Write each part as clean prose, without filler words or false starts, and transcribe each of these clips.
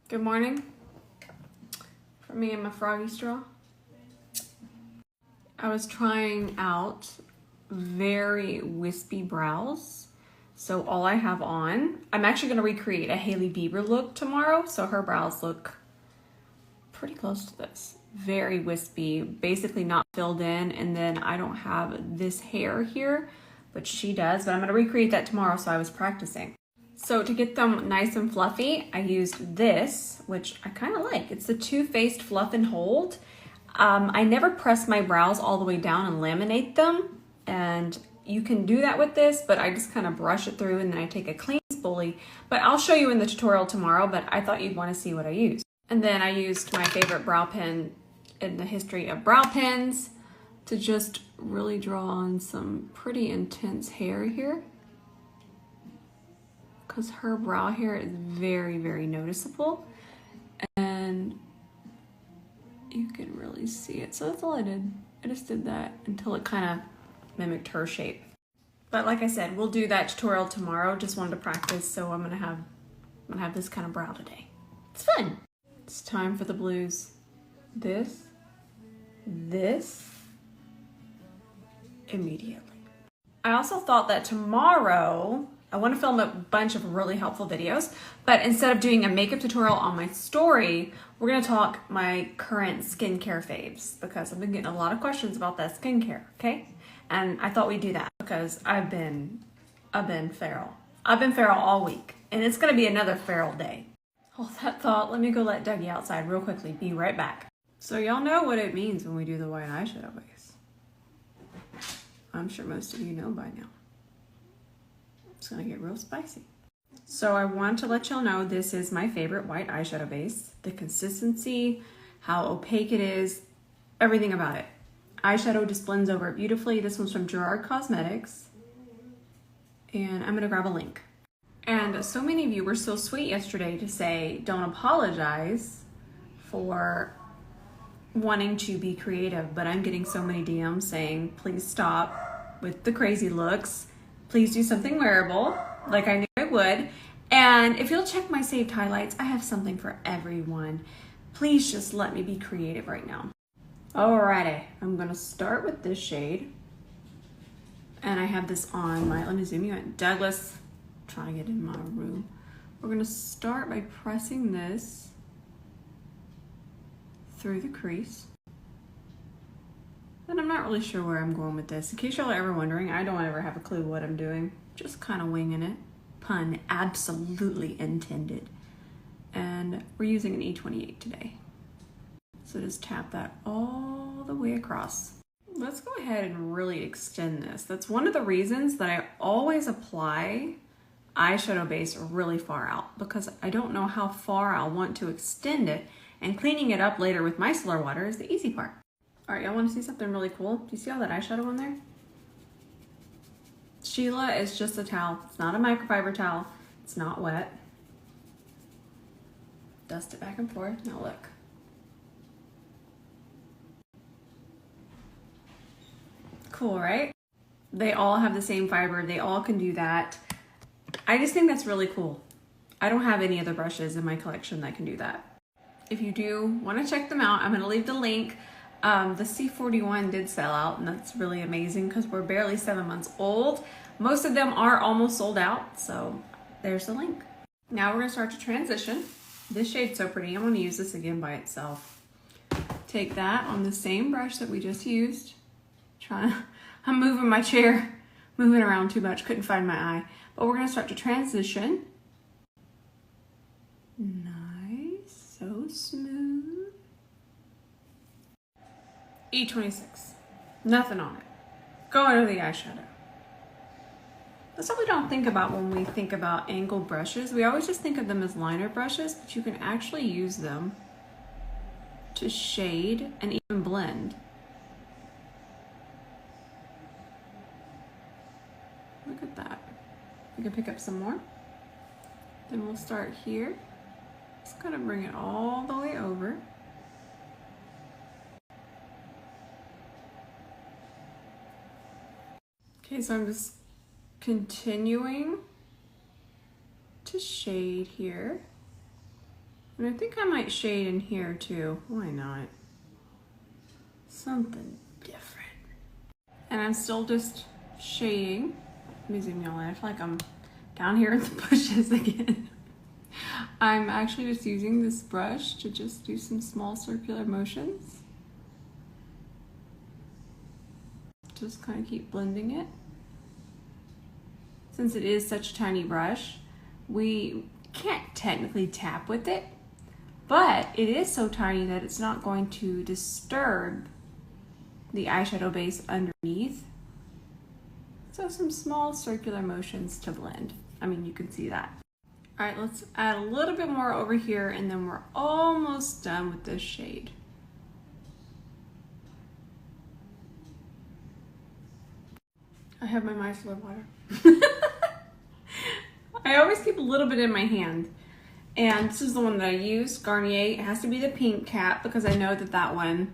Good morning. For me and my froggy straw. I was trying out very wispy brows. So all I have on, I'm actually going to recreate a Hailey Bieber look tomorrow. So her brows look pretty close to this. Very wispy, basically not filled in. And then I don't have this hair here, but she does. But I'm going to recreate that tomorrow, so I was practicing. So to get them nice and fluffy, I used this, which I kind of like. It's the Too Faced Fluff and Hold. I never press my brows all the way down and laminate them. And you can do that with this, but I just kind of brush it through and then I take a clean spoolie. But I'll show you in the tutorial tomorrow, but I thought you'd want to see what I used. And then I used my favorite brow pen in the history of brow pens to just really draw on some pretty intense hair here. Because her brow hair is very, very noticeable. And you can really see it. So that's all I did. I just did that until it kind of mimicked her shape. But like I said, we'll do that tutorial tomorrow. Just wanted to practice, so I'm gonna have this kind of brow today. It's fun. It's time for the blues. This, immediately. I also thought that tomorrow, I want to film a bunch of really helpful videos, but instead of doing a makeup tutorial on my story, we're going to talk my current skincare faves because I've been getting a lot of questions about that skincare, okay? And I thought we'd do that because I've been feral. I've been feral all week, and it's going to be another feral day. Hold that thought. Let me go let Dougie outside real quickly. Be right back. So y'all know what it means when we do the white eyeshadow base. I'm sure most of you know by now. It's gonna get real spicy. So I want to let y'all know this is my favorite white eyeshadow base. The consistency, how opaque it is, everything about it. Eyeshadow just blends over it beautifully. This one's from Gerard Cosmetics. And I'm gonna grab a link. And so many of you were so sweet yesterday to say, don't apologize for wanting to be creative, but I'm getting so many DMs saying, please stop with the crazy looks. Please do something wearable, like I knew I would. And if you'll check my saved highlights, I have something for everyone. Please just let me be creative right now. Alrighty, I'm gonna start with this shade. And I have this on my, let me zoom you in. Douglas, trying to get in my room. We're gonna start by pressing this through the crease. And I'm not really sure where I'm going with this. In case y'all are ever wondering, I don't ever have a clue what I'm doing. Just kind of winging it. Pun absolutely intended. And we're using an E28 today. So just tap that all the way across. Let's go ahead and really extend this. That's one of the reasons that I always apply eyeshadow base really far out, because I don't know how far I'll want to extend it, and cleaning it up later with micellar water is the easy part. All right, y'all want to see something really cool? Do you see all that eyeshadow on there? Sheila is just a towel. It's not a microfiber towel. It's not wet. Dust it back and forth. Now look. Cool, right? They all have the same fiber. They all can do that. I just think that's really cool. I don't have any other brushes in my collection that can do that. If you do want to check them out, I'm going to leave the link. The C41 did sell out, and that's really amazing because we're barely 7 months old. Most of them are almost sold out, so there's the link. Now we're going to start to transition. This shade's so pretty. I'm going to use this again by itself. Take that on the same brush that we just used. I'm moving my chair, moving around too much, couldn't find my eye. But we're going to start to transition. Nice, so smooth. E26, nothing on it. Go under the eyeshadow. That's what we don't think about when we think about angled brushes. We always just think of them as liner brushes, but you can actually use them to shade and even blend. Look at that. We can pick up some more. Then we'll start here. Just kind of bring it all the way over. Okay, so I'm just continuing to shade here. And I think I might shade in here too. Why not? Something different. And I'm still just shading. Let me zoom y'all in. I feel like I'm down here in the bushes again. I'm actually just using this brush to just do some small circular motions. Just kind of keep blending it. Since it is such a tiny brush, we can't technically tap with it, but it is so tiny that it's not going to disturb the eyeshadow base underneath. So some small circular motions to blend. I mean, you can see that. All right, let's add a little bit more over here and then we're almost done with this shade. I have my micellar water. I always keep a little bit in my hand. And this is the one that I use, Garnier. It has to be the pink cap because I know that that one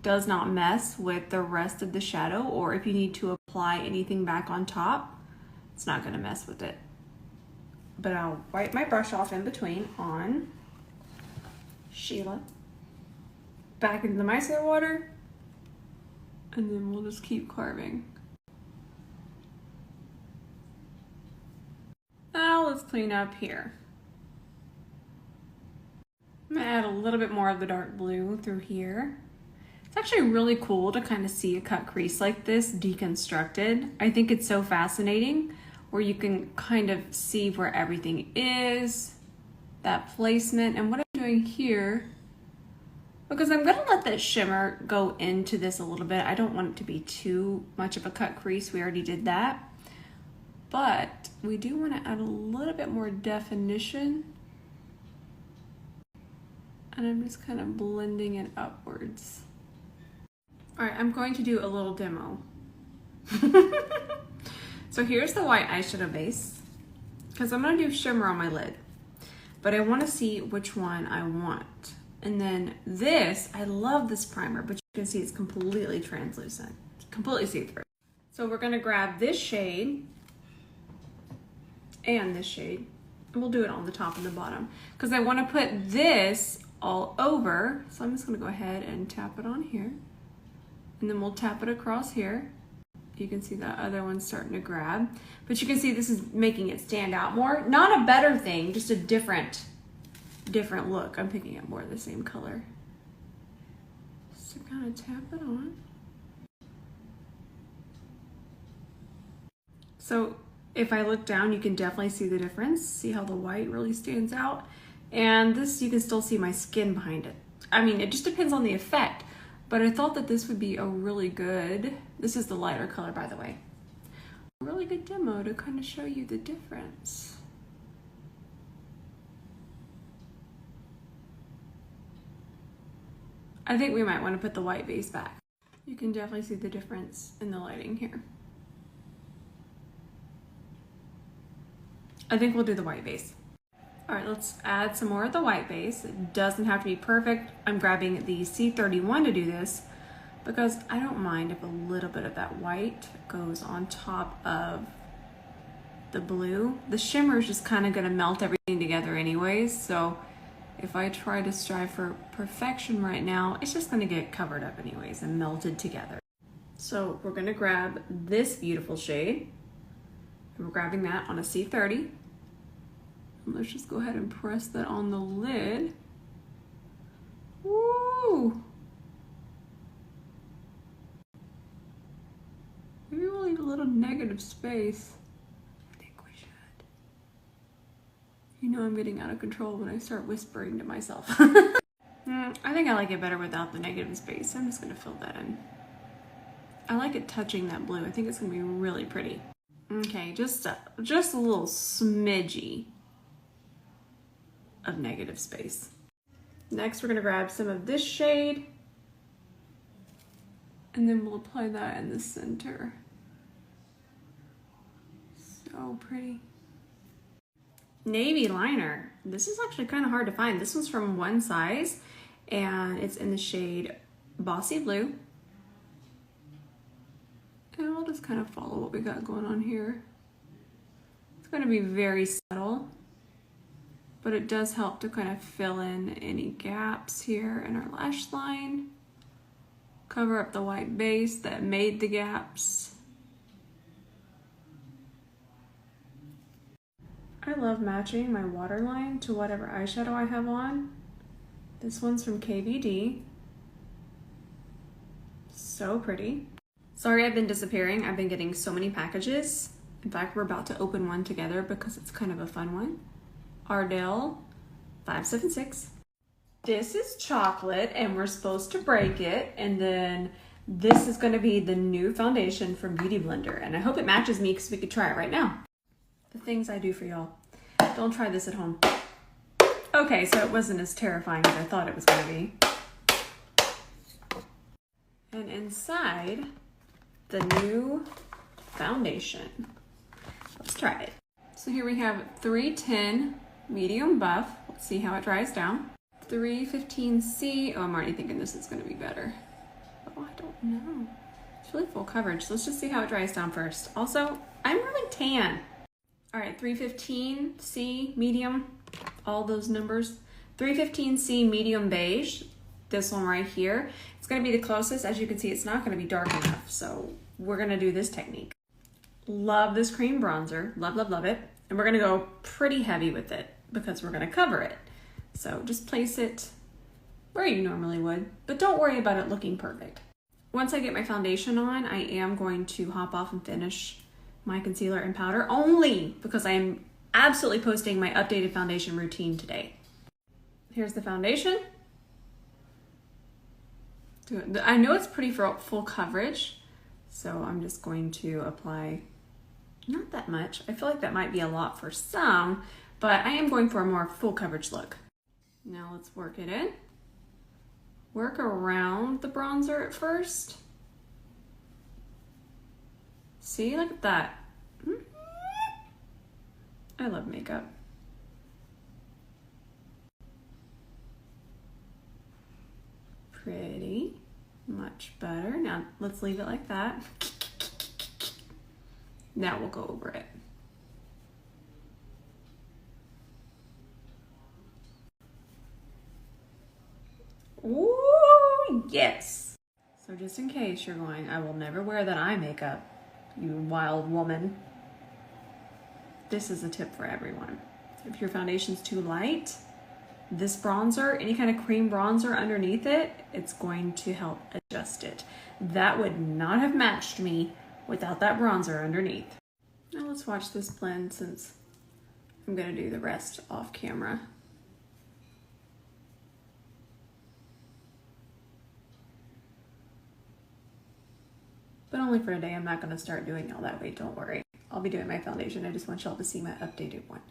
does not mess with the rest of the shadow, or if you need to apply anything back on top, it's not gonna mess with it. But I'll wipe my brush off in between on Sheila. Back into the micellar water, and then we'll just keep carving. Now let's clean up here. I'm gonna add a little bit more of the dark blue through here. It's actually really cool to kind of see a cut crease like this deconstructed. I think it's so fascinating where you can kind of see where everything is, that placement, and what I'm doing here, because I'm gonna let that shimmer go into this a little bit. I don't want it to be too much of a cut crease. We already did that. But we do want to add a little bit more definition. And I'm just kind of blending it upwards. All right, I'm going to do a little demo. So here's the white eyeshadow base, because I'm gonna do shimmer on my lid, but I wanna see which one I want. And then this, I love this primer, but you can see it's completely translucent, completely see-through. So we're gonna grab this shade and this shade, and we'll do it on the top and the bottom, because I wanna put this all over. So I'm just gonna go ahead and tap it on here, and then we'll tap it across here. You can see that other one's starting to grab, but you can see this is making it stand out more. Not a better thing, just a different look. I'm picking up more of the same color. So kind of tap it on. So if I look down, you can definitely see the difference. See how the white really stands out? And this, you can still see my skin behind it. I mean, it just depends on the effect. But I thought that this would be a really good, this is the lighter color, by the way, a really good demo to kind of show you the difference. I think we might want to put the white base back. You can definitely see the difference in the lighting here. I think we'll do the white base. All right, let's add some more of the white base. It doesn't have to be perfect. I'm grabbing the C31 to do this because I don't mind if a little bit of that white goes on top of the blue. The shimmer is just kind of gonna melt everything together anyways, so if I try to strive for perfection right now, it's just gonna get covered up anyways and melted together. So we're gonna grab this beautiful shade, and we're grabbing that on a C30. Let's just go ahead and press that on the lid. Woo! Maybe we'll leave a little negative space. I think we should. You know I'm getting out of control when I start whispering to myself. I think I like it better without the negative space. I'm just gonna fill that in. I like it touching that blue. I think it's gonna be really pretty. Okay, just a little smidgy of negative space. Next, we're gonna grab some of this shade, and then we'll apply that in the center. So pretty. Navy liner. This is actually kind of hard to find. This one's from One Size, and it's in the shade Bossy Blue. And we'll just kind of follow what we got going on here. It's gonna be very subtle. but it does help to kind of fill in any gaps here in our lash line. Cover up the white base that made the gaps. I love matching my waterline to whatever eyeshadow I have on. This one's from KVD. So pretty. Sorry I've been disappearing. I've been getting so many packages. In fact, we're about to open one together because it's kind of a fun one. Ardell 576. This is chocolate and we're supposed to break it. And then this is going to be the new foundation from Beauty Blender. And I hope it matches me because we could try it right now. The things I do for y'all. Don't try this at home. Okay, so it wasn't as terrifying as I thought it was going to be. And inside, the new foundation. Let's try it. So here we have 310 medium buff. Let's see how it dries down. 315C. Oh, I'm already thinking this is going to be better. Oh, I don't know. It's really full coverage. So let's just see how it dries down first. Also, I'm really tan. All right, 315C medium, all those numbers. 315C medium beige, this one right here. It's gonna be the closest. As you can see, it's not gonna be dark enough, so we're gonna do this technique. Love this cream bronzer, love, love, love it. And we're gonna go pretty heavy with it because we're gonna cover it. So just place it where you normally would, but don't worry about it looking perfect. Once I get my foundation on, I am going to hop off and finish my concealer and powder only because I am absolutely posting my updated foundation routine today. Here's the foundation. I know it's pretty full coverage, so I'm just going to apply not that much. I feel like that might be a lot for some, but I am going for a more full coverage look. Now let's work it in. Work around the bronzer at first. See, look at that. I love makeup. Pretty, much better. Now let's leave it like that. Now we'll go over it. Ooh, yes. So just in case you're going, I will never wear that eye makeup, you wild woman. This is a tip for everyone. If your foundation's too light, this bronzer, any kind of cream bronzer underneath it, it's going to help adjust it. That would not have matched me without that bronzer underneath. Now let's watch this blend since I'm gonna do the rest off camera. But only for a day. I'm not gonna start doing all that way, don't worry. I'll be doing my foundation. I just want y'all to see my updated one.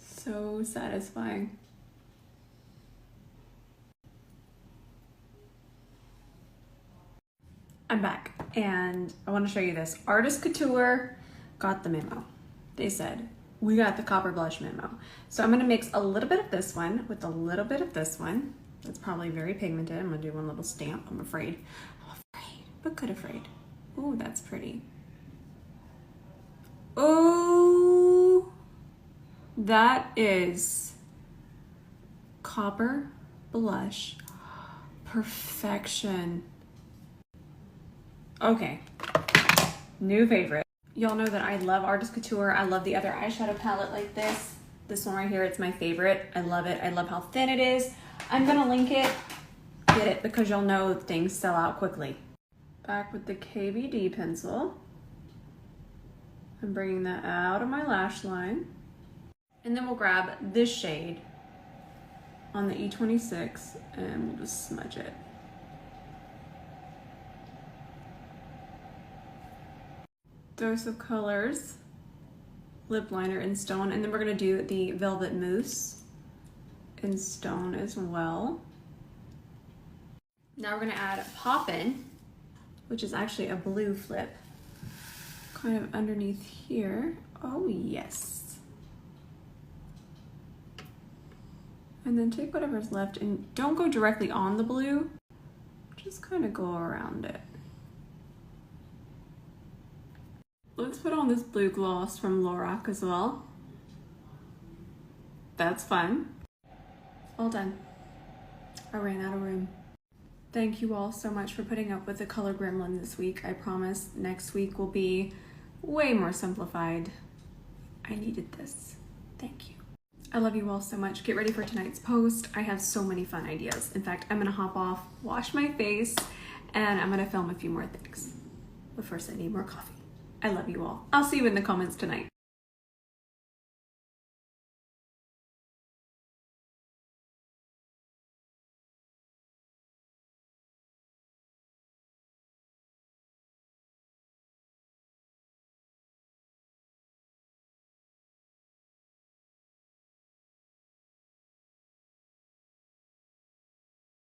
So satisfying. I'm back and I want to show you this. Artist Couture got the memo. They said, we got the copper blush memo. So I'm going to mix a little bit of this one with a little bit of this one. That's probably very pigmented. I'm going to do one little stamp. I'm afraid, but good afraid. Ooh, that's pretty. Oh, that is copper blush perfection. Okay, new favorite. Y'all know that I love Artist Couture. I love the other eyeshadow palette like this. This one right here, it's my favorite. I love it. I love how thin it is. I'm gonna link it. Get it because you'll know things sell out quickly. Back with the KVD pencil. I'm bringing that out of my lash line. And then we'll grab this shade on the E26 and we'll just smudge it. Dose of Colors lip liner in Stone, and then we're gonna do the Velvet Mousse in Stone as well. Now we're gonna add Poppin', which is actually a blue flip, kind of underneath here. Oh yes. And then take whatever's left and don't go directly on the blue, just kind of go around it. Let's put on this blue gloss from Lorac as well. That's fun. All done. I ran out of room. Thank you all so much for putting up with the color gremlin this week. I promise next week will be way more simplified. I needed this. Thank you. I love you all so much. Get ready for tonight's post. I have so many fun ideas. In fact, I'm gonna hop off, wash my face, and I'm gonna film a few more things. But first I need more coffee. I love you all. I'll see you in the comments tonight.